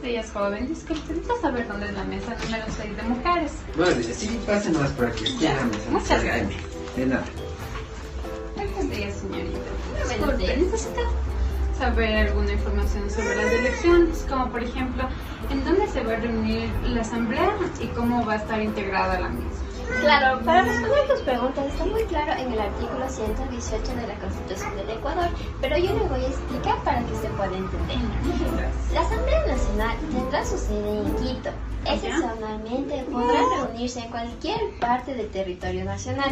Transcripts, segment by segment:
Buenos días, joven. Disculpe, necesito saber dónde es la mesa número 6 de mujeres. Buenos días, sí, pásenos por aquí. Ya, La mesa. muchas gracias. De nada. Buenos días, señorita. Buenos días. Necesito saber alguna información sobre las elecciones, como por ejemplo, en dónde se va a reunir la asamblea y cómo va a estar integrada la misma. Claro, para responder tus preguntas está muy claro en el artículo 118 de la Constitución del Ecuador, pero yo le voy a explicar para que se pueda entender. La Asamblea Nacional tendrá su sede en Quito. Excepcionalmente podrá reunirse en cualquier parte del territorio nacional.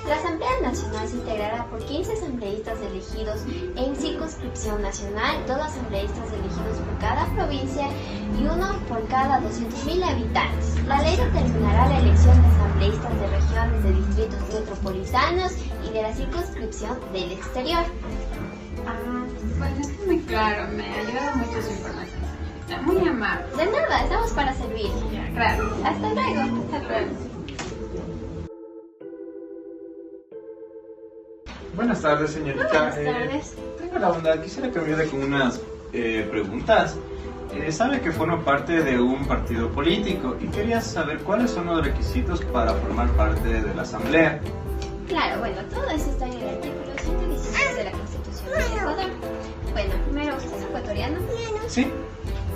La Asamblea Nacional se integrará por 15 asambleístas elegidos en circunscripción nacional, 2 asambleístas elegidos por cada provincia y 1 por cada 200.000 habitantes. La ley determinará la elección de asambleístas de regiones, de distritos metropolitanos y de la circunscripción del exterior. Bueno, está muy claro, me ha ayudado mucho su información. Está muy amable. De nada, estamos para servir. Ya, gracias. Hasta luego. Hasta luego. Buenas tardes, señorita. Buenas tardes. Tengo la bondad, quisiera que me ayude con unas preguntas. Sabe que formo parte de un partido político y quería saber cuáles son los requisitos para formar parte de la asamblea. Claro, bueno, todo eso está en el artículo 116 de la Constitución del Ecuador. Bueno, primero, ¿usted es ecuatoriano? ¿Sí?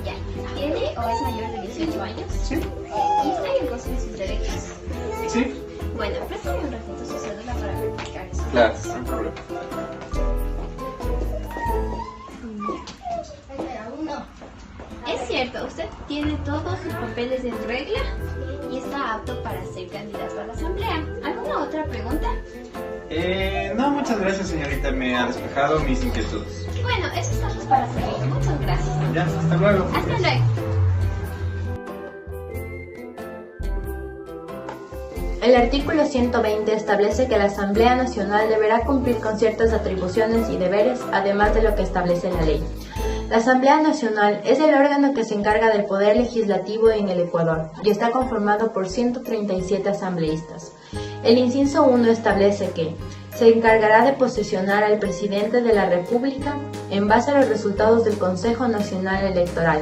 Ya. ¿Tiene o es mayor de 18 años? ¿Sí? ¿Y está en gozo de sus derechos? ¿Sí? Bueno, préstame un ratito su cédula para verificar eso. Claro, sin problema. Es cierto, usted tiene todos sus papeles en regla y está apto para ser candidato a la asamblea. ¿Alguna otra pregunta? No, muchas gracias, señorita. Me ha despejado mis inquietudes. Bueno, eso estamos para servir. Muchas gracias. Ya, hasta luego. Hasta luego. El artículo 120 establece que la Asamblea Nacional deberá cumplir con ciertas atribuciones y deberes, además de lo que establece la ley. La Asamblea Nacional es el órgano que se encarga del poder legislativo en el Ecuador y está conformado por 137 asambleístas. El inciso 1 establece que se encargará de posesionar al presidente de la República en base a los resultados del Consejo Nacional Electoral.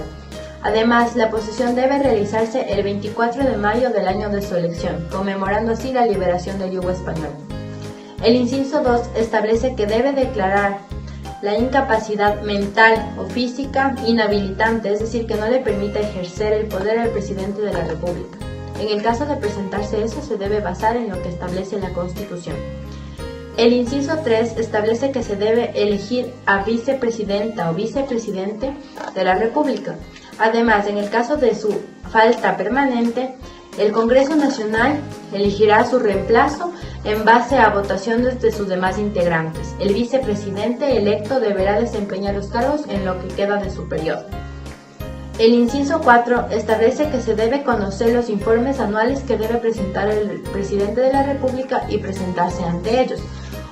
Además, la posesión debe realizarse el 24 de mayo del año de su elección, conmemorando así la liberación del yugo español. El inciso 2 establece que debe declarar la incapacidad mental o física inhabilitante, es decir, que no le permita ejercer el poder al presidente de la República. En el caso de presentarse eso, se debe basar en lo que establece la Constitución. El inciso 3 establece que se debe elegir a vicepresidenta o vicepresidente de la República. Además, en el caso de su falta permanente, el Congreso Nacional elegirá su reemplazo en base a votaciones de sus demás integrantes. El vicepresidente electo deberá desempeñar los cargos en lo que queda de su periodo. El inciso 4 establece que se debe conocer los informes anuales que debe presentar el presidente de la República y presentarse ante ellos.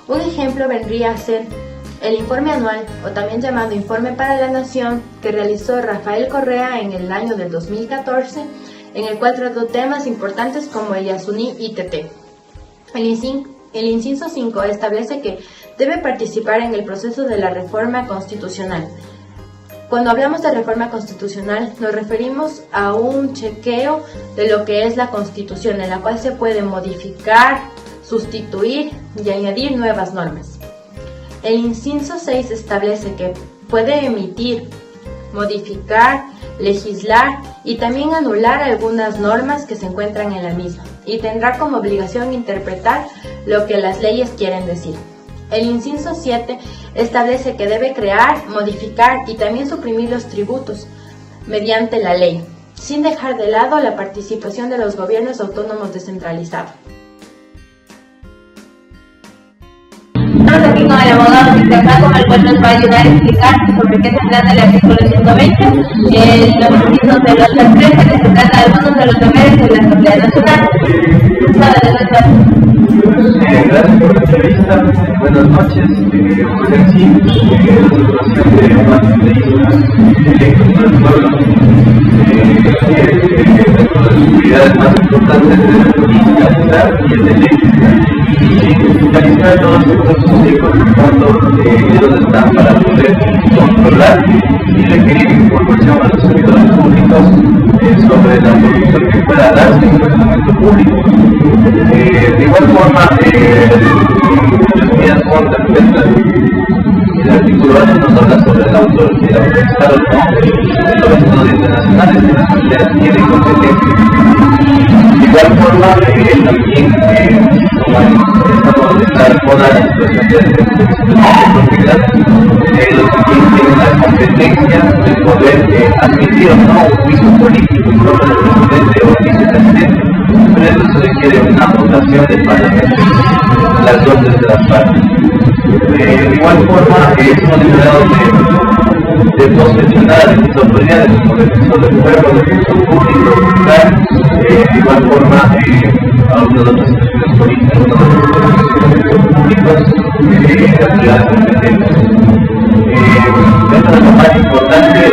Un ejemplo vendría a ser el informe anual, o también llamado Informe para la Nación, que realizó Rafael Correa en el año del 2014, en el cual trató temas importantes como el Yasuní y TT. El inciso 5 establece que debe participar en el proceso de la reforma constitucional. Cuando hablamos de reforma constitucional, nos referimos a un chequeo de lo que es la Constitución, en la cual se puede modificar, sustituir y añadir nuevas normas. El inciso 6 establece que puede emitir, modificar, legislar y también anular algunas normas que se encuentran en la misma, y tendrá como obligación interpretar lo que las leyes quieren decir. El inciso 7 establece que debe crear, modificar y también suprimir los tributos mediante la ley, sin dejar de lado la participación de los gobiernos autónomos descentralizados. Estamos aquí con el abogado Ricardo, con el cual nos va a ayudar a explicar sobre qué se trata el artículo 120, los requisitos de los empresas, que se trata de algunos de los deberes de la Asamblea Nacional. Gracias por la entrevista. Buenas noches. Pues en sí, nosotros de más de electos para el pueblo. Dentro de actividades más importantes es el fiscalizar y el de legislar. Fiscalizar todos los procesos económicos ellos están para poder controlar y requerir información a los servidores públicos sobre la producción que pueda darse en el momento público. De igual forma, las medidas contra el artículo 8 nos habla sobre la autoridad del Estado, sobre estudios internacionales que las fronteras tienen competencia. De igual forma, también estamos de estar con la situación de propiedad, los que tienen la competencia de poder admitir o no un juicio político sobre el presidente o vicepresidente. Pero eso se requiere una votación del Parlamento, las dos de las partes. De igual forma, hemos liberado de posesionar las autoridades como defensor del pueblo, defensor público, local, de igual forma, a uno de otras instituciones políticas, públicos, actividades competentes. Dentro de lo más importante es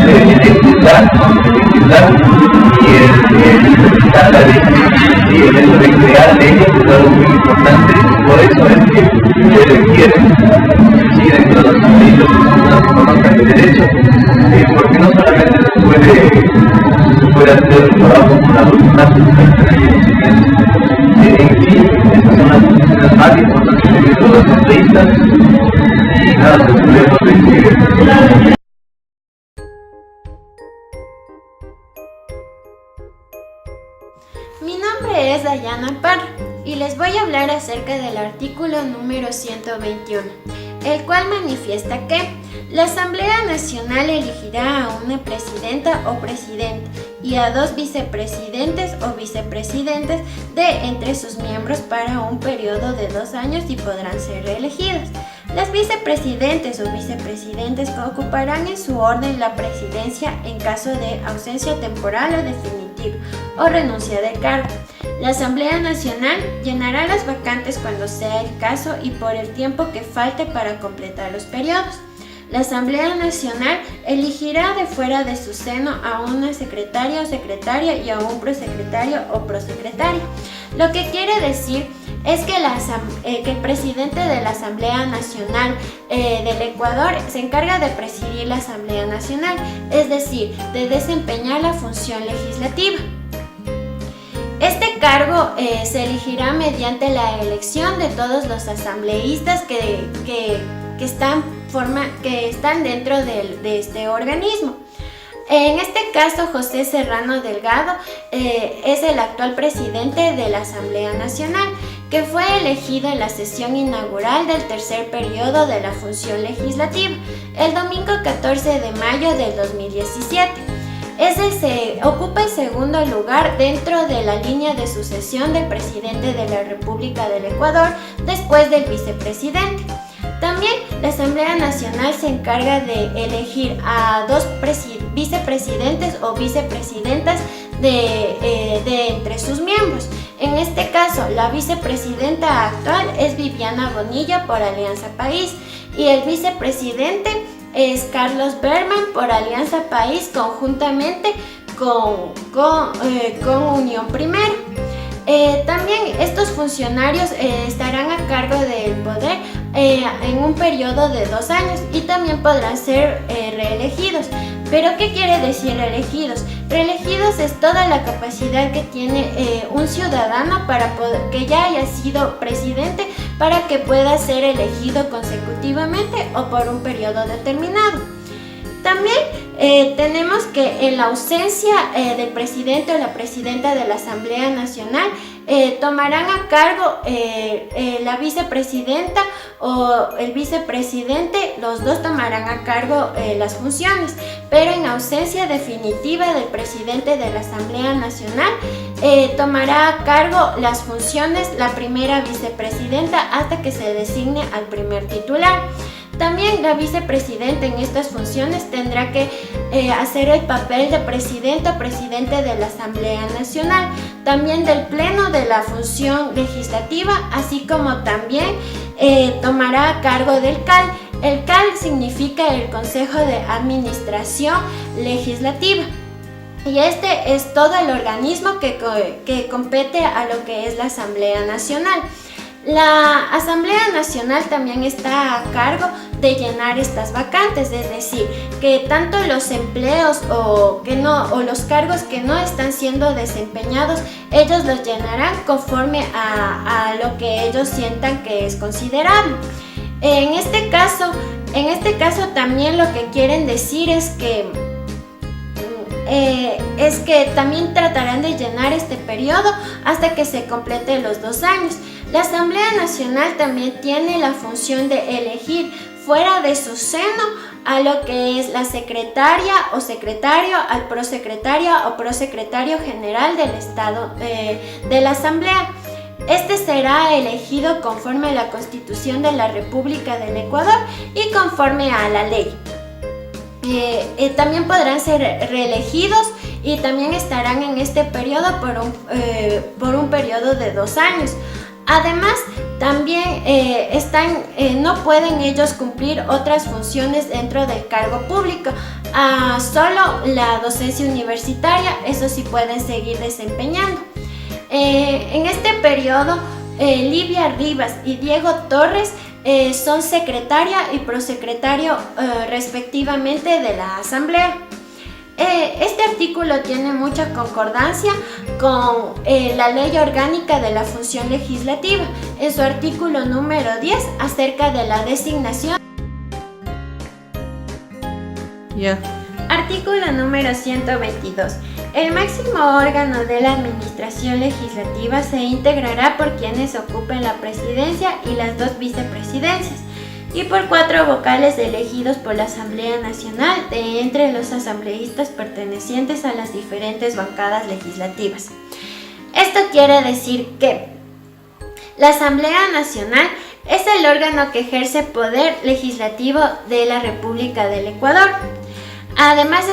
el legislar y el implementar la ley. Y el hecho de crear leyes es algo muy importante, por eso es que se requiere dentro de los países que conozcan el derecho, porque no solamente se puede hacer un trabajo con la voluntad, en sí, esas son las funciones más importantes de los asambleístas y nada, se podemos decir. Mi nombre es Dayana Parra y les voy a hablar acerca del artículo número 121, el cual manifiesta que la Asamblea Nacional elegirá a una presidenta o presidente y a 2 vicepresidentes o vicepresidentes de entre sus miembros para un periodo de 2 años y podrán ser reelegidos. Las vicepresidentes o vicepresidentes ocuparán en su orden la presidencia en caso de ausencia temporal o definitiva o renuncia del cargo. La Asamblea Nacional llenará las vacantes cuando sea el caso y por el tiempo que falte para completar los periodos. La Asamblea Nacional elegirá de fuera de su seno a una secretaria o secretaria y a un prosecretario o prosecretaria. Lo que quiere decir es que el presidente de la Asamblea Nacional del Ecuador se encarga de presidir la Asamblea Nacional, es decir, de desempeñar la función legislativa. Este cargo se elegirá mediante la elección de todos los asambleístas que están dentro de este organismo. En este caso, José Serrano Delgado es el actual presidente de la Asamblea Nacional, que fue elegido en la sesión inaugural del tercer periodo de la función legislativa, el domingo 14 de mayo del 2017. Ocupa el segundo lugar dentro de la línea de sucesión del presidente de la República del Ecuador, después del vicepresidente. También la Asamblea Nacional se encarga de elegir a 2 vicepresidentes o vicepresidentas de entre sus miembros. En este caso, la vicepresidenta actual es Viviana Bonilla por Alianza País y el vicepresidente es Carlos Berman por Alianza País conjuntamente con Unión Primero. También estos funcionarios estarán a cargo del poder en un periodo de 2 años y también podrán ser reelegidos. ¿Pero qué quiere decir reelegidos? Reelegidos es toda la capacidad que tiene un ciudadano que ya haya sido presidente para que pueda ser elegido consecutivamente o por un periodo determinado. También tenemos que en la ausencia del presidente o la presidenta de la Asamblea Nacional tomarán a cargo la vicepresidenta o el vicepresidente, los dos tomarán a cargo las funciones, pero en ausencia definitiva del presidente de la Asamblea Nacional tomará a cargo las funciones la primera vicepresidenta hasta que se designe al primer titular. También la vicepresidenta en estas funciones tendrá que hacer el papel de presidente o presidente de la Asamblea Nacional, también del pleno de la función legislativa, así como también tomará a cargo del CAL. El CAL significa el Consejo de Administración Legislativa. Y este es todo el organismo que compete a lo que es la Asamblea Nacional. La Asamblea Nacional también está a cargo de llenar estas vacantes, es decir, que tanto los empleos o los cargos que no están siendo desempeñados, ellos los llenarán conforme a lo que ellos sientan que es considerable. En este caso también lo que quieren decir es que también tratarán de llenar este periodo hasta que se complete los 2 años. La Asamblea Nacional también tiene la función de elegir fuera de su seno a lo que es la secretaria o secretario, al prosecretaria o prosecretario general del Estado de la Asamblea. Este será elegido conforme a la Constitución de la República del Ecuador y conforme a la ley. También podrán ser reelegidos y también estarán en este periodo por un periodo de 2 años. Además, también no pueden ellos cumplir otras funciones dentro del cargo público, solo la docencia universitaria, eso sí pueden seguir desempeñando. En este periodo, Livia Rivas y Diego Torres son secretaria y prosecretario respectivamente de la Asamblea. Este artículo tiene mucha concordancia con la Ley Orgánica de la Función Legislativa, en su artículo número 10 acerca de la designación. Artículo número 122. El máximo órgano de la administración legislativa se integrará por quienes ocupen la presidencia y las 2 vicepresidencias, y por 4 vocales elegidos por la Asamblea Nacional de entre los asambleístas pertenecientes a las diferentes bancadas legislativas. Esto quiere decir que la Asamblea Nacional es el órgano que ejerce poder legislativo de la República del Ecuador. Además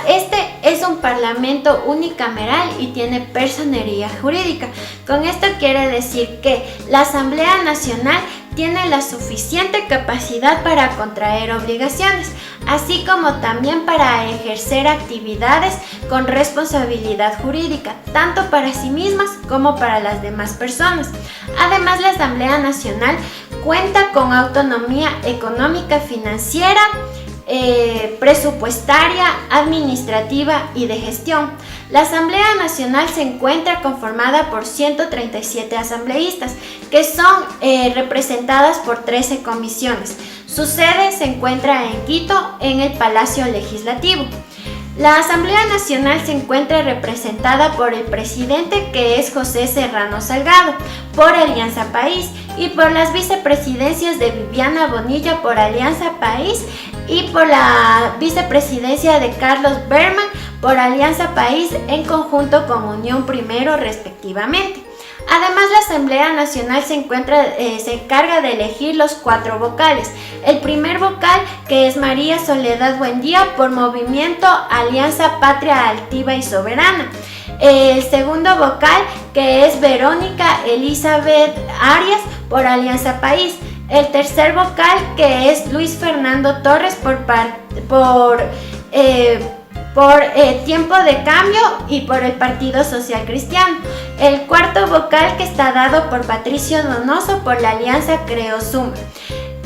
este es un parlamento unicameral y tiene personería jurídica. Con esto quiere decir que la Asamblea Nacional tiene la suficiente capacidad para contraer obligaciones, así como también para ejercer actividades con responsabilidad jurídica, tanto para sí mismas como para las demás personas. Además, la Asamblea Nacional cuenta con autonomía económica, financiera, presupuestaria, administrativa y de gestión. La Asamblea Nacional se encuentra conformada por 137 asambleístas que son representadas por 13 comisiones. Su sede se encuentra en Quito, en el Palacio Legislativo. La Asamblea Nacional se encuentra representada por el presidente, que es José Serrano Salgado, por Alianza País, y por las vicepresidencias de Viviana Bonilla por Alianza País y por la vicepresidencia de Carlos Berman por Alianza País en conjunto con Unión Primero respectivamente. Además, la Asamblea Nacional se encarga de elegir los 4 vocales. El primer vocal, que es María Soledad Buendía por Movimiento Alianza Patria Altiva y Soberana. El segundo vocal, que es Verónica Elizabeth Arias por Alianza País. El tercer vocal, que es Luis Fernando Torres por Tiempo de Cambio y por el Partido Social Cristiano. El cuarto vocal, que está dado por Patricio Donoso por la Alianza Creo Suma.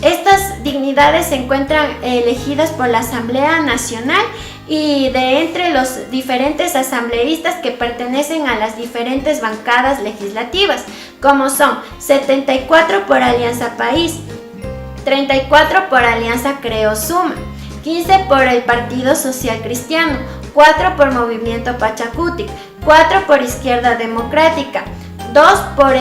Estas dignidades se encuentran elegidas por la Asamblea Nacional y de entre los diferentes asambleístas que pertenecen a las diferentes bancadas legislativas, como son 74 por Alianza País, 34 por Alianza Creo Suma, 15 por el Partido Social Cristiano, 4 por Movimiento Pachacutic, 4 por Izquierda Democrática, 2 por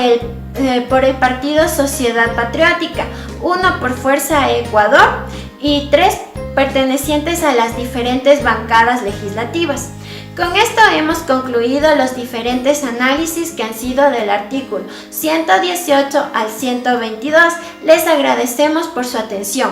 el Partido Sociedad Patriótica, 1 por Fuerza Ecuador y 3 pertenecientes a las diferentes bancadas legislativas. Con esto hemos concluido los diferentes análisis que han sido del artículo 118 al 122. Les agradecemos por su atención.